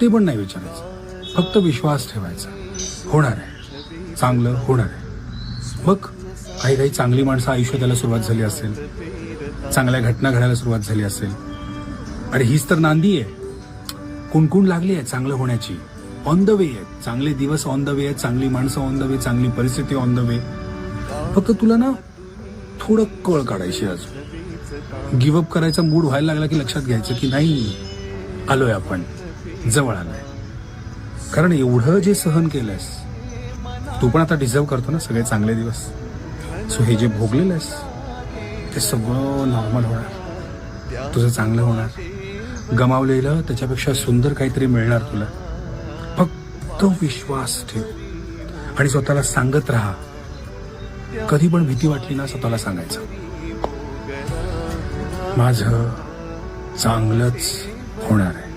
ते पण नाही विचारायचं, फक्त विश्वास ठेवायचा. होणार आहे, चांगलं होणार आहे. बघ, काही काही चांगली माणसं आयुष्यात यायला सुरुवात झाली असेल, चांगल्या घटना घडायला सुरुवात झाली असेल. अरे हीच तर नांदी आहे, कुणकुण लागली आहे चांगलं होण्याची. ऑन द वे आहे, चांगले दिवस ऑन द वे आहेत, चांगली माणसं ऑन द वे, चांगली परिस्थिती ऑन द वे. फक्त तुला ना थोडं कळ काढायची. अजून गिव्हअप करायचा मूड व्हायला लागला की लक्षात घ्यायचं की नाही, आलोय आपण, जवळ आलोय. कारण एवढं जे सहन केलंयस तू पण आता डिझर्व करतो ना सगळे चांगले दिवस. सो हे जे भोगलेलं आहेस ते सगळं नॉर्मल होणार, तुझं चांगलं होणार. गमावलेलं त्याच्यापेक्षा सुंदर काहीतरी मिळणार तुला. फक्त विश्वास ठेव आणि स्वतःला सांगत राहा. कधी पण भीती वाटली ना स्वतःला सांगायचं, माझं चांगलंच होणार आहे.